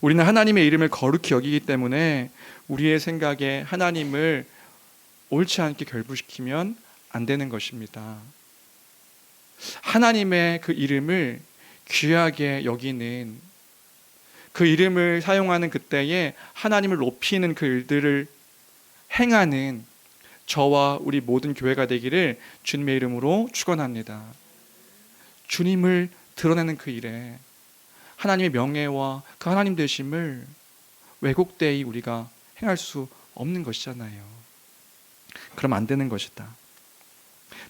우리는 하나님의 이름을 거룩히 여기기 때문에 우리의 생각에 하나님을 옳지 않게 결부시키면 안 되는 것입니다. 하나님의 그 이름을 귀하게 여기는, 그 이름을 사용하는 그때에 하나님을 높이는 그 일들을 행하는 저와 우리 모든 교회가 되기를 주님의 이름으로 축원합니다. 주님을 드러내는 그 일에 하나님의 명예와 그 하나님 되심을 왜곡되이 우리가 행할 수 없는 것이잖아요. 그럼 안 되는 것이다.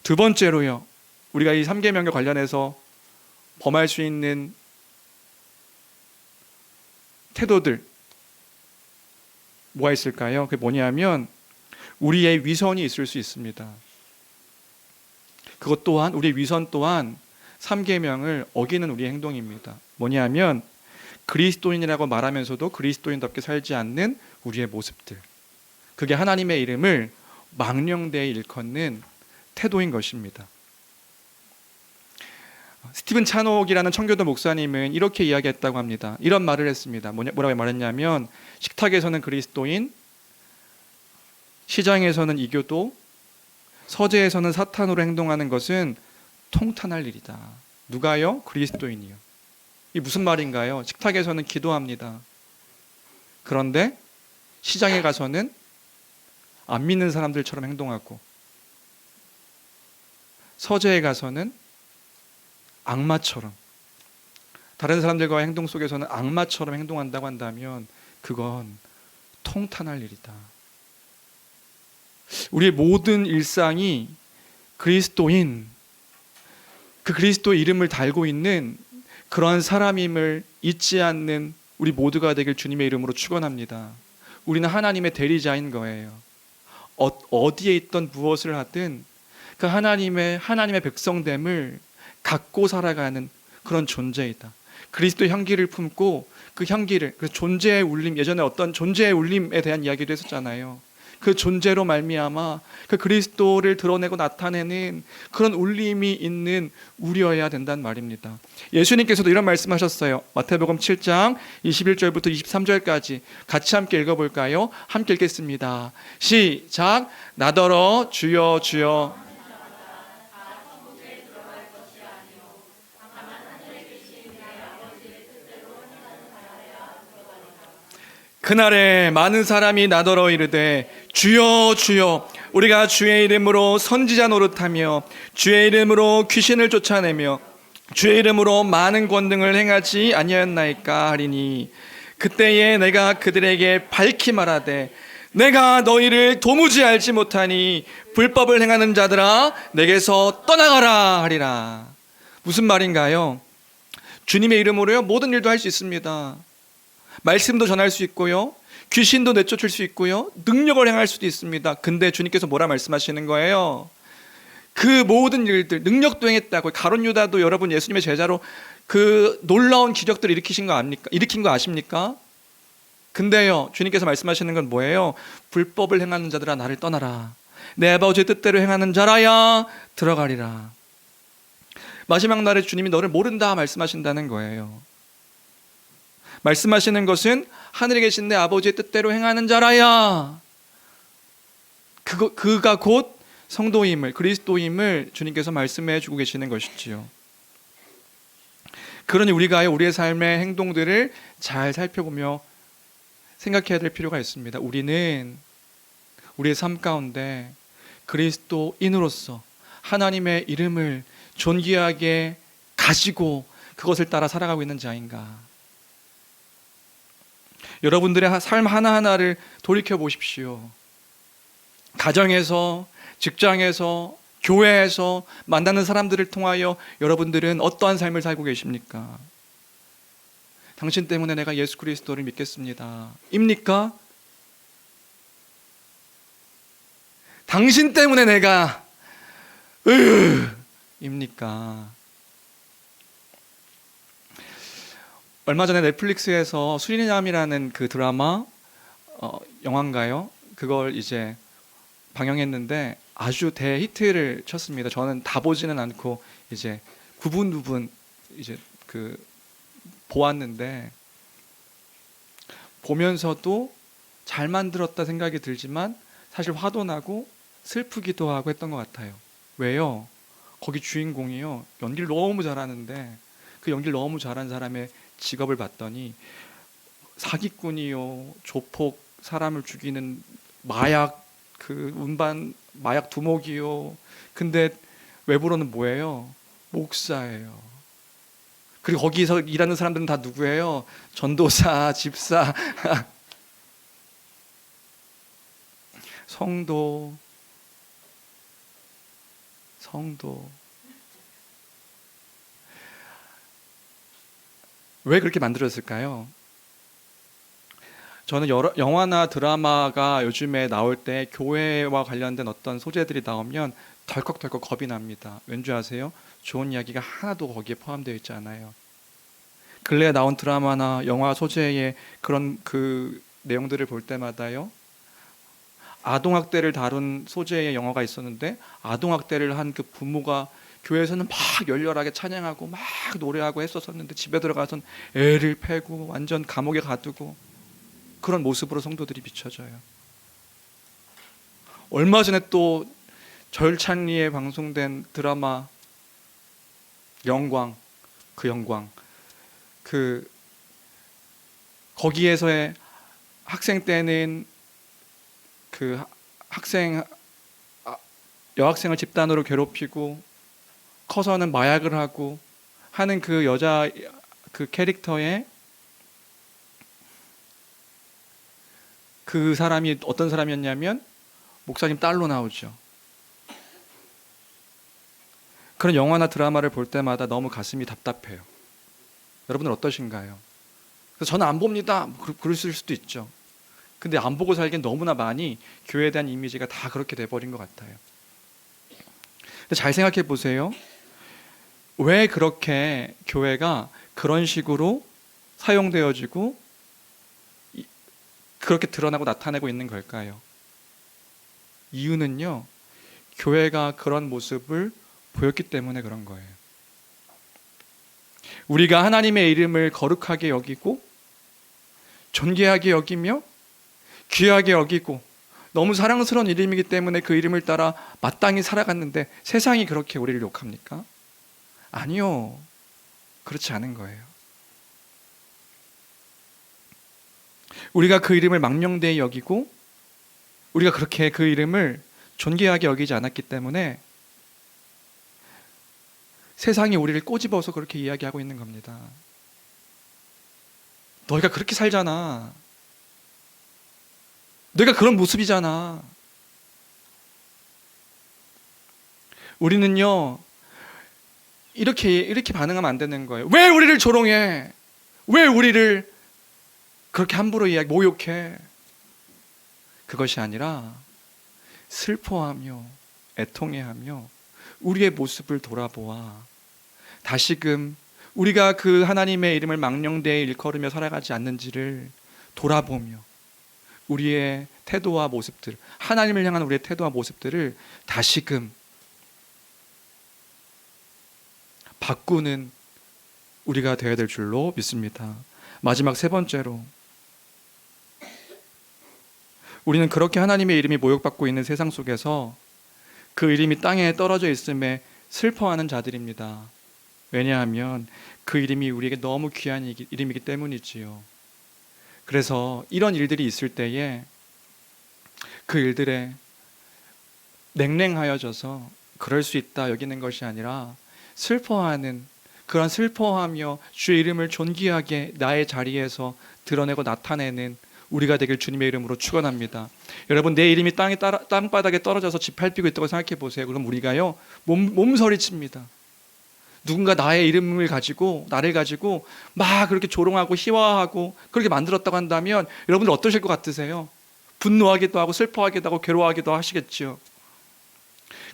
두 번째로요, 우리가 이 3계명과 관련해서 범할 수 있는 태도들 뭐가 있을까요? 그게 뭐냐면 우리의 위선이 있을 수 있습니다. 그것 또한, 우리의 위선 또한 3계명을 어기는 우리의 행동입니다. 뭐냐면 그리스도인이라고 말하면서도 그리스도인답게 살지 않는 우리의 모습들, 그게 하나님의 이름을 망령되이 일컫는 태도인 것입니다. 스티븐 차녹이라는 청교도 목사님은 이렇게 이야기했다고 합니다. 이런 말을 했습니다. 뭐라고 말했냐면 식탁에서는 그리스도인, 시장에서는 이교도, 서재에서는 사탄으로 행동하는 것은 통탄할 일이다. 누가요? 그리스도인이요. 이게 무슨 말인가요? 식탁에서는 기도합니다. 그런데 시장에 가서는 안 믿는 사람들처럼 행동하고, 서재에 가서는 악마처럼, 다른 사람들과의 행동 속에서는 악마처럼 행동한다고 한다면 그건 통탄할 일이다. 우리의 모든 일상이 그리스도인, 그 그리스도의 이름을 달고 있는 그러한 사람임을 잊지 않는 우리 모두가 되길 주님의 이름으로 축원합니다. 우리는 하나님의 대리자인 거예요. 어디에 있던 무엇을 하든 그 하나님의 백성됨을 갖고 살아가는 그런 존재이다. 그리스도의 향기를 품고 그 향기를, 그 존재의 울림, 예전에 어떤 존재의 울림에 대한 이야기도 했었잖아요. 그 존재로 말미암아 그 그리스도를 드러내고 나타내는 그런 울림이 있는 우리여야 된다는 말입니다. 예수님께서도 이런 말씀하셨어요. 마태복음 7장 21절부터 23절까지 같이 함께 읽어볼까요? 함께 읽겠습니다. 시작. 나더러 주여 주여 그날에 많은 사람이 나더러 이르되 주여 주여 우리가 주의 이름으로 선지자 노릇하며 주의 이름으로 귀신을 쫓아내며 주의 이름으로 많은 권능을 행하지 아니하였나이까 하리니 그때에 내가 그들에게 밝히 말하되 내가 너희를 도무지 알지 못하니 불법을 행하는 자들아 내게서 떠나가라 하리라. 무슨 말인가요? 주님의 이름으로요 모든 일도 할 수 있습니다. 말씀도 전할 수 있고요, 귀신도 내쫓을 수 있고요, 능력을 행할 수도 있습니다. 근데 주님께서 뭐라 말씀하시는 거예요? 그 모든 일들, 능력도 행했다고. 가룟 유다도 여러분 예수님의 제자로 그 놀라운 기적들을 일으킨 거 아십니까? 근데요 주님께서 말씀하시는 건 뭐예요? 불법을 행하는 자들아 나를 떠나라. 내 아버지의 뜻대로 행하는 자라야 들어가리라. 마지막 날에 주님이 너를 모른다 말씀하신다는 거예요. 말씀하시는 것은 하늘에 계신 내 아버지의 뜻대로 행하는 자라야 그가 곧 성도임을, 그리스도임을 주님께서 말씀해 주고 계시는 것이지요. 그러니 우리가 우리의 삶의 행동들을 잘 살펴보며 생각해야 될 필요가 있습니다. 우리는 우리의 삶 가운데 그리스도인으로서 하나님의 이름을 존귀하게 가지고 그것을 따라 살아가고 있는 자인가? 여러분들의 삶 하나하나를 돌이켜 보십시오. 가정에서, 직장에서, 교회에서 만나는 사람들을 통하여 여러분들은 어떠한 삶을 살고 계십니까? 당신 때문에 내가 예수 그리스도를 믿겠습니다. 입니까? 당신 때문에 내가 입니까? 얼마 전에 넷플릭스에서 수리남이라는 그 드라마 영화인가요? 그걸 이제 방영했는데 아주 대히트를 쳤습니다. 저는 다 보지는 않고 이제 구분 이제 그 보았는데 보면서도 잘 만들었다 생각이 들지만 사실 화도 나고 슬프기도 하고 했던 것 같아요. 왜요? 거기 주인공이요 연기를 너무 잘하는데 그 연기를 너무 잘한 사람의 직업을 봤더니 사기꾼이요, 조폭, 사람을 죽이는 마약 그 운반 마약 두목이요. 근데 외부로는 뭐예요? 목사예요. 그리고 거기서 일하는 사람들은 다 누구예요? 전도사, 집사, 성도. 왜 그렇게 만들어졌을까요? 저는 영화나 드라마가 요즘에 나올 때 교회와 관련된 어떤 소재들이 나오면 덜컥덜컥 겁이 납니다. 왠지 아세요? 좋은 이야기가 하나도 거기에 포함되어 있지 않아요. 근래에 나온 드라마나 영화 소재의 그런 그 내용들을 볼 때마다요, 아동학대를 다룬 소재의 영화가 있었는데 아동학대를 한 그 부모가 교회에서는 막 열렬하게 찬양하고 막 노래하고 했었는데 집에 들어가선 애를 패고 완전 감옥에 가두고 그런 모습으로 성도들이 비춰져요. 얼마 전에 또 절찬리에 방송된 드라마 영광, 그 거기에서의 학생 때는 그 여학생을 집단으로 괴롭히고 커서는 마약을 하고 하는 그 여자 그 캐릭터의 그 사람이 어떤 사람이었냐면 목사님 딸로 나오죠. 그런 영화나 드라마를 볼 때마다 너무 가슴이 답답해요. 여러분은 어떠신가요? 그래서 저는 안 봅니다. 그러실 수도 있죠. 근데 안 보고 살기엔 너무나 많이 교회에 대한 이미지가 다 그렇게 돼버린 것 같아요. 근데 잘 생각해 보세요. 왜 그렇게 교회가 그런 식으로 사용되어지고 그렇게 드러나고 나타내고 있는 걸까요? 이유는요, 교회가 그런 모습을 보였기 때문에 그런 거예요. 우리가 하나님의 이름을 거룩하게 여기고 존귀하게 여기며 귀하게 여기고 너무 사랑스러운 이름이기 때문에 그 이름을 따라 마땅히 살아갔는데 세상이 그렇게 우리를 욕합니까? 아니요. 그렇지 않은 거예요. 우리가 그 이름을 망령되이 여기고 우리가 그렇게 그 이름을 존귀하게 여기지 않았기 때문에 세상이 우리를 꼬집어서 그렇게 이야기하고 있는 겁니다. 너희가 그렇게 살잖아. 너희가 그런 모습이잖아. 우리는요, 이렇게 반응하면 안 되는 거예요. 왜 우리를 조롱해? 왜 우리를 그렇게 함부로 모욕해? 그것이 아니라 슬퍼하며 애통해하며 우리의 모습을 돌아보아 다시금 우리가 그 하나님의 이름을 망령되이 일컬으며 살아가지 않는지를 돌아보며 우리의 태도와 모습들, 하나님을 향한 우리의 태도와 모습들을 다시금 바꾸는 우리가 되어야 될 줄로 믿습니다. 마지막 세 번째로, 우리는 그렇게 하나님의 이름이 모욕받고 있는 세상 속에서 그 이름이 땅에 떨어져 있음에 슬퍼하는 자들입니다. 왜냐하면 그 이름이 우리에게 너무 귀한 이름이기 때문이지요. 그래서 이런 일들이 있을 때에 그 일들에 냉랭하여져서 그럴 수 있다 여기는 것이 아니라 슬퍼하는, 그런 슬퍼하며 주의 이름을 존귀하게 나의 자리에서 드러내고 나타내는 우리가 되길 주님의 이름으로 축원합니다. 여러분, 내 이름이 땅바닥에 떨어져서 짓밟히고 있다고 생각해 보세요. 그럼 우리가요 몸서리칩니다. 누군가 나의 이름을 가지고, 나를 가지고 막 그렇게 조롱하고 희화하고 그렇게 만들었다고 한다면 여러분들 어떠실 것 같으세요? 분노하기도 하고 슬퍼하기도 하고 괴로워하기도 하시겠죠.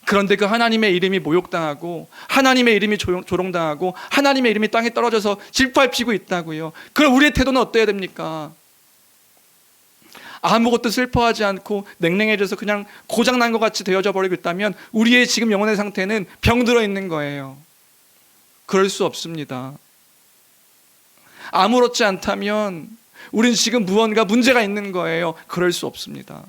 그런데 그 하나님의 이름이 모욕당하고 하나님의 이름이 조롱당하고 하나님의 이름이 땅에 떨어져서 짓밟히고 있다고요. 그럼 우리의 태도는 어때야 됩니까? 아무것도 슬퍼하지 않고 냉랭해져서 그냥 고장난 것 같이 되어져 버리고 있다면 우리의 지금 영혼의 상태는 병들어 있는 거예요. 그럴 수 없습니다. 아무렇지 않다면 우리는 지금 무언가 문제가 있는 거예요. 그럴 수 없습니다.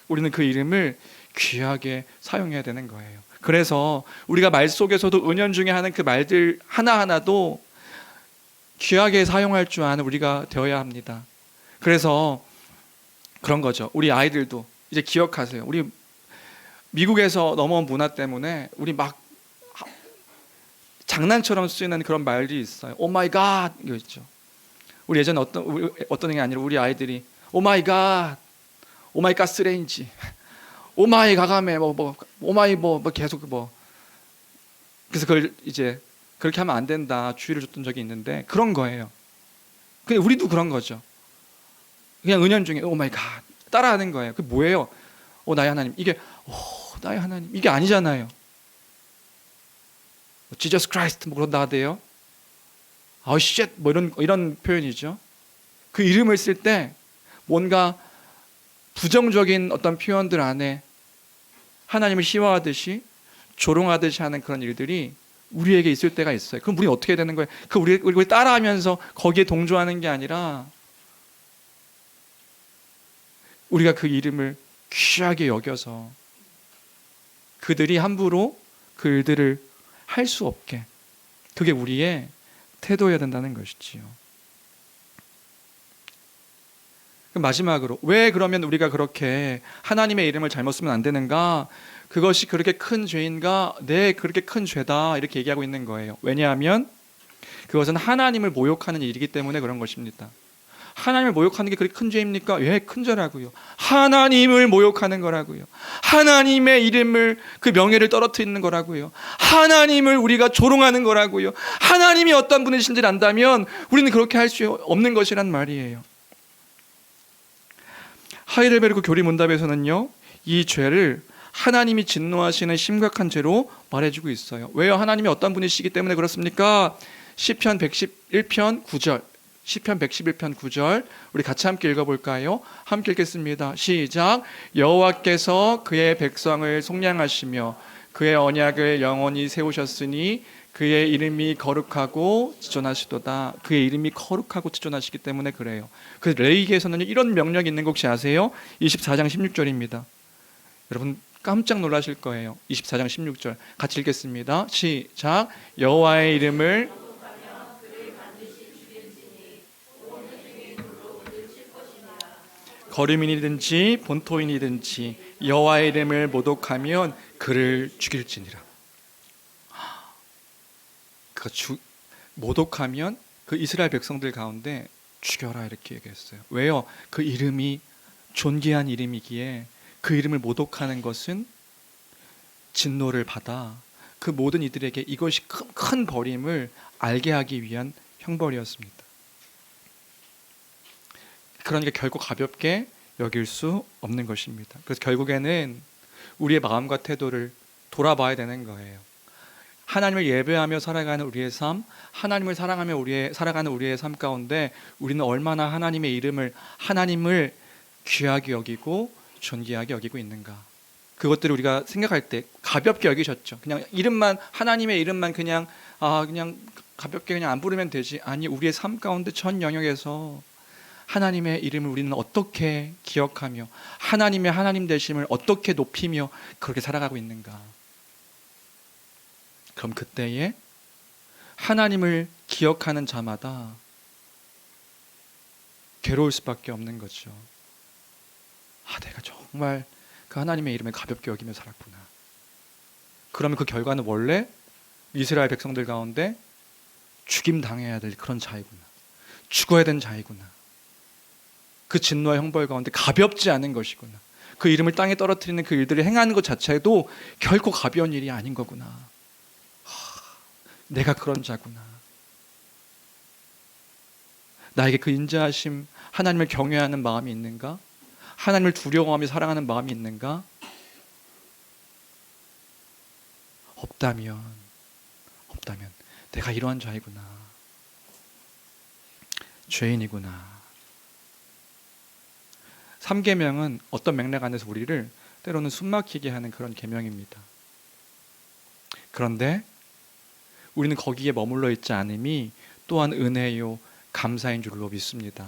우리는 그 이름을 귀하게 사용해야 되는 거예요. 그래서 우리가 말 속에서도 은연중에 하는 그 말들 하나하나도 귀하게 사용할 줄 아는 우리가 되어야 합니다. 그래서 그런 거죠. 우리 아이들도 이제 기억하세요. 우리 미국에서 넘어온 문화 때문에 우리 막 장난처럼 쓰이는 그런 말들이 있어요. 오 마이 갓 이거 있죠. 우리 예전에 어떤 게 아니라 우리 아이들이 오 마이 갓, 오 마이 갓 스레인지, 오 마이 가가메 오 마이 계속 그래서 그걸 이제 그렇게 하면 안 된다 주의를 줬던 적이 있는데 그런 거예요. 근데 우리도 그런 거죠. 그냥 은연중에 오 마이 갓 따라하는 거예요. 그게 뭐예요? 나의 하나님, 이게 나의 하나님, 이게 아니잖아요. 지저스 크라이스트 그런다 하대요. 쉣 이런 표현이죠. 그 이름을 쓸 때 뭔가 부정적인 어떤 표현들 안에 하나님을 희화하듯이 조롱하듯이 하는 그런 일들이 우리에게 있을 때가 있어요. 그럼 우리는 어떻게 되는 거예요? 우리 따라하면서 거기에 동조하는 게 아니라 우리가 그 이름을 귀하게 여겨서 그들이 함부로 그 일들을 할 수 없게, 그게 우리의 태도여야 된다는 것이지요. 마지막으로 왜 그러면 우리가 그렇게 하나님의 이름을 잘못 쓰면 안 되는가? 그것이 그렇게 큰 죄인가? 네, 그렇게 큰 죄다 이렇게 얘기하고 있는 거예요. 왜냐하면 그것은 하나님을 모욕하는 일이기 때문에 그런 것입니다. 하나님을 모욕하는 게 그렇게 큰 죄입니까? 예, 큰 죄라고요. 하나님을 모욕하는 거라고요. 하나님의 이름을, 그 명예를 떨어뜨리는 거라고요. 하나님을 우리가 조롱하는 거라고요. 하나님이 어떤 분이신지를 안다면 우리는 그렇게 할 수 없는 것이란 말이에요. 하이델베르크 교리문답에서는요, 이 죄를 하나님이 진노하시는 심각한 죄로 말해주고 있어요. 왜요? 하나님이 어떤 분이시기 때문에 그렇습니까? 시편 111편 9절, 시편 111편 9절 우리 같이 함께 읽어볼까요? 함께 읽겠습니다. 시작. 여호와께서 그의 백성을 속량하시며 그의 언약을 영원히 세우셨으니 그의 이름이 거룩하고 지존하시도다. 그의 이름이 거룩하고 지존하시기 때문에 그래요. 그 레위기에서는 이런 명령이 있는 거 혹시 아세요? 24장 16절입니다. 여러분 깜짝 놀라실 거예요. 24장 16절 같이 읽겠습니다. 시작. 여호와의 이름을 거류민이든지 본토인이든지 여호와의 이름을 모독하면 그를 죽일지니라. 모독하면 그 이스라엘 백성들 가운데 죽여라 이렇게 얘기했어요. 왜요? 그 이름이 존귀한 이름이기에 그 이름을 모독하는 것은 진노를 받아 그 모든 이들에게 이것이 큰 벌임을 알게 하기 위한 형벌이었습니다. 그러니까 결코 가볍게 여길 수 없는 것입니다. 그래서 결국에는 우리의 마음과 태도를 돌아봐야 되는 거예요. 하나님을 예배하며 살아가는 우리의 삶, 하나님을 사랑하며 살아가는 우리의 삶 가운데 우리는 얼마나 하나님을 귀하게 여기고 존귀하게 여기고 있는가. 그것들을 우리가 생각할 때 가볍게 여기셨죠. 그냥 하나님의 이름만 그냥 가볍게 그냥 안 부르면 되지. 아니, 우리의 삶 가운데 전 영역에서 하나님의 이름을 우리는 어떻게 기억하며 하나님의 하나님 되심을 어떻게 높이며 그렇게 살아가고 있는가? 그럼 그때에 하나님을 기억하는 자마다 괴로울 수밖에 없는 거죠. 내가 정말 그 하나님의 이름을 가볍게 여기며 살았구나. 그러면 그 결과는 원래 이스라엘 백성들 가운데 죽임 당해야 될 그런 자이구나. 죽어야 된 자이구나. 그 진노와 형벌 가운데 가볍지 않은 것이구나. 그 이름을 땅에 떨어뜨리는 그 일들을 행하는 것 자체도 결코 가벼운 일이 아닌 거구나. 내가 그런 자구나. 나에게 그 인자하심, 하나님을 경외하는 마음이 있는가? 하나님을 두려워하며 사랑하는 마음이 있는가? 없다면 내가 이러한 자이구나. 죄인이구나. 3계명은 어떤 맥락 안에서 우리를 때로는 숨막히게 하는 그런 계명입니다. 그런데 우리는 거기에 머물러 있지 않음이 또한 은혜요 감사인 줄로 믿습니다.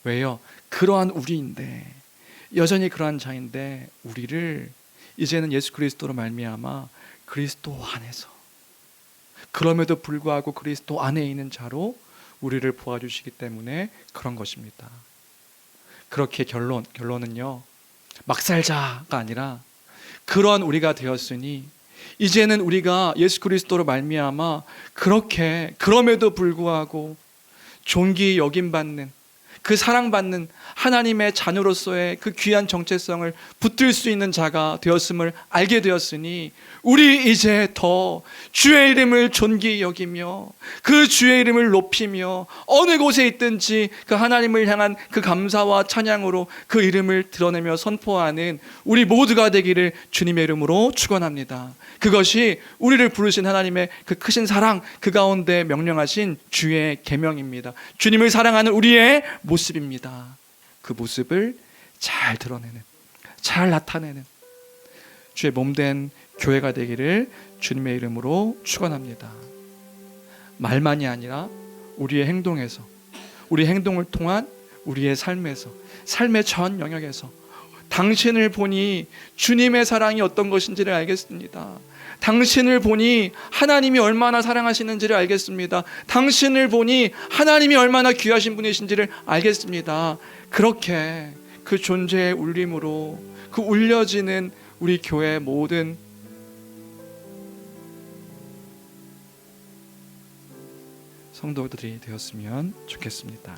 왜요? 그러한 우리인데, 여전히 그러한 자인데 우리를 이제는 예수 그리스도로 말미암아 그리스도 안에서, 그럼에도 불구하고 그리스도 안에 있는 자로 우리를 보아주시기 때문에 그런 것입니다. 그렇게 결론은요, 막 살자가 아니라 그러한 우리가 되었으니 이제는 우리가 예수 그리스도로 말미암아 그렇게 그럼에도 불구하고 존귀 여김받는, 그 사랑받는 하나님의 자녀로서의 그 귀한 정체성을 붙들 수 있는 자가 되었음을 알게 되었으니 우리 이제 더 주의 이름을 존귀히 여기며 그 주의 이름을 높이며 어느 곳에 있든지 그 하나님을 향한 그 감사와 찬양으로 그 이름을 드러내며 선포하는 우리 모두가 되기를 주님의 이름으로 축원합니다. 그것이 우리를 부르신 하나님의 그 크신 사랑, 그 가운데 명령하신 주의 계명입니다. 주님을 사랑하는 우리의 모습입니다. 그 모습을 잘 드러내는, 잘 나타내는 주의 몸된 교회가 되기를 주님의 이름으로 축원합니다. 말만이 아니라 우리의 행동에서, 우리 행동을 통한 우리의 삶에서, 삶의 전 영역에서 당신을 보니 주님의 사랑이 어떤 것인지를 알겠습니다. 당신을 보니 하나님이 얼마나 사랑하시는지를 알겠습니다. 당신을 보니 하나님이 얼마나 귀하신 분이신지를 알겠습니다. 그렇게 그 존재의 울림으로 그 울려지는 우리 교회 모든 성도들이 되었으면 좋겠습니다.